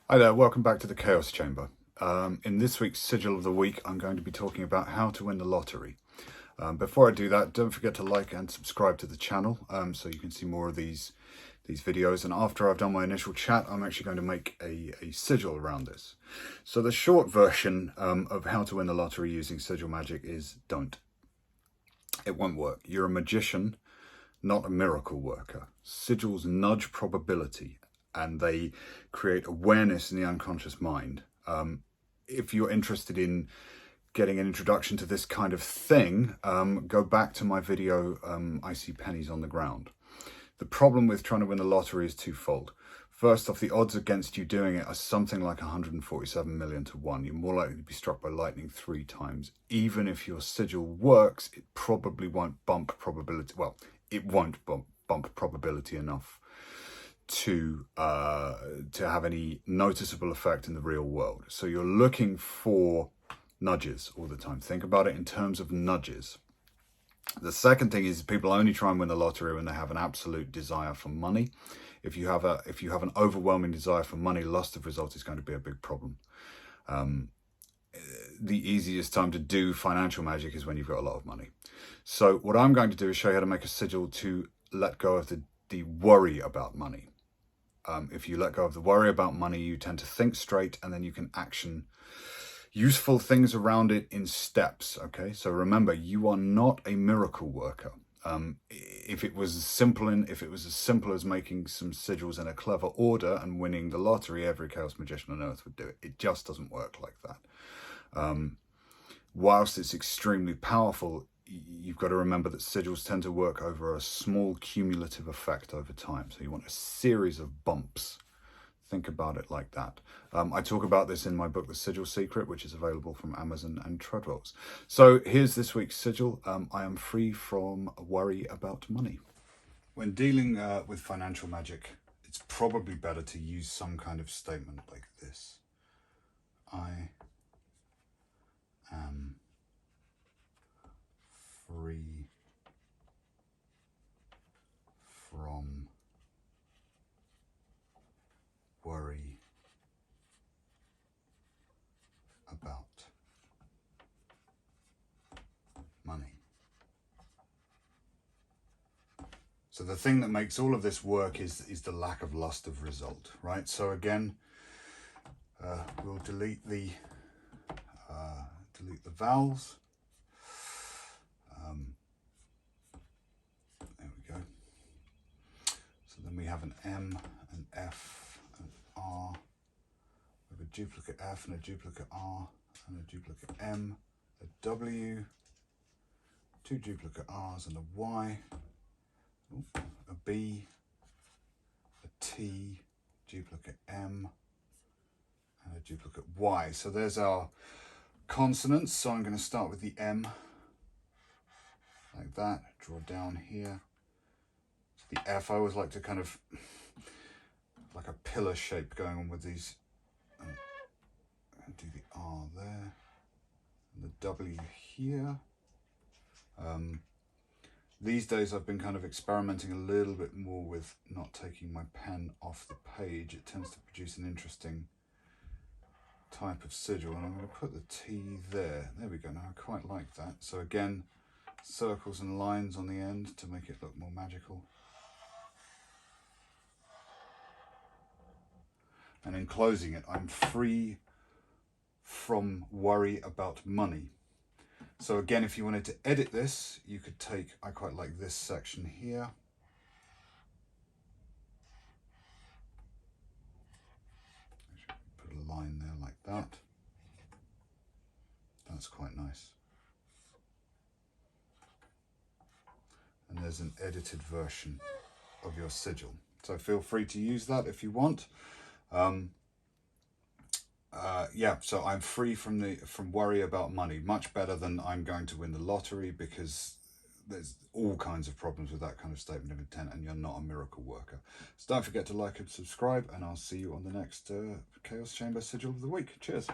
Hi there, welcome back to the Chaos Chamber. In this week's Sigil of the Week, I'm going to be talking about how to win the lottery. Before I do that, don't forget to like and subscribe to the channel so you can see more of these videos. And after I've done my initial chat, I'm actually going to make a sigil around this. So the short version of how to win the lottery using Sigil Magick is don't. It won't work. You're a magician, not a miracle worker. Sigils nudge probability, and they create awareness in the unconscious mind. If you're interested in getting an introduction to this kind of thing, go back to my video, I See Pennies on the Ground. The problem with trying to win the lottery is twofold. First off, the odds against you doing it are something like 147 million to 1. You're more likely to be struck by lightning 3 times. Even if your sigil works, it probably won't bump probability. Well, it won't bump probability enough to have any noticeable effect in the real world. So you're looking for nudges all the time. Think about it in terms of nudges. The second thing is people only try and win the lottery when they have an absolute desire for money. If you have an overwhelming desire for money, lust of result is going to be a big problem. The easiest time to do financial magic is when you've got a lot of money. So what I'm going to do is show you how to make a sigil to let go of the worry about money. If you let go of the worry about money, you tend to think straight, and then you can action useful things around it in steps. Okay, so remember, you are not a miracle worker. If it was as simple as making some sigils in a clever order and winning the lottery, every chaos magician on earth would do it. It just doesn't work like that. Whilst it's extremely powerful, you've got to remember that sigils tend to work over a small cumulative effect over time. So you want a series of bumps. Think about it like that. I talk about this in my book, The Sigil Secret, which is available from Amazon and Treadwells. So here's this week's sigil. I am free from worry about money. When dealing with financial magic, it's probably better to use some kind of statement like this. I am free from worry about money. So the thing that makes all of this work is the lack of lust of result, right? So again, we'll delete the vowels. There we go. So then we have an M, an F, an R. We have a duplicate F and a duplicate R and a duplicate M, a W, 2 duplicate R's and a Y, a B, a T, duplicate M, and a duplicate Y. So there's our consonants. So I'm going to start with the M, like that, draw down here. The F, I always like to kind of, like a pillar shape going on with these. Do the R there, and the W here. These days I've been kind of experimenting a little bit more with not taking my pen off the page. It tends to produce an interesting type of sigil, and I'm going to put the T there. There we go. Now I quite like that. So again, circles and lines on the end to make it look more magical. And in closing it, I'm free from worry about money. So again, if you wanted to edit this, you could take, I quite like this section here. Put a line there like that. That's quite nice. And there's an edited version of your sigil. So feel free to use that if you want. Yeah, so I'm free from worry about money. Much better than I'm going to win the lottery, because there's all kinds of problems with that kind of statement of intent, and you're not a miracle worker. So don't forget to like and subscribe, and I'll see you on the next Chaos Chamber Sigil of the Week. Cheers.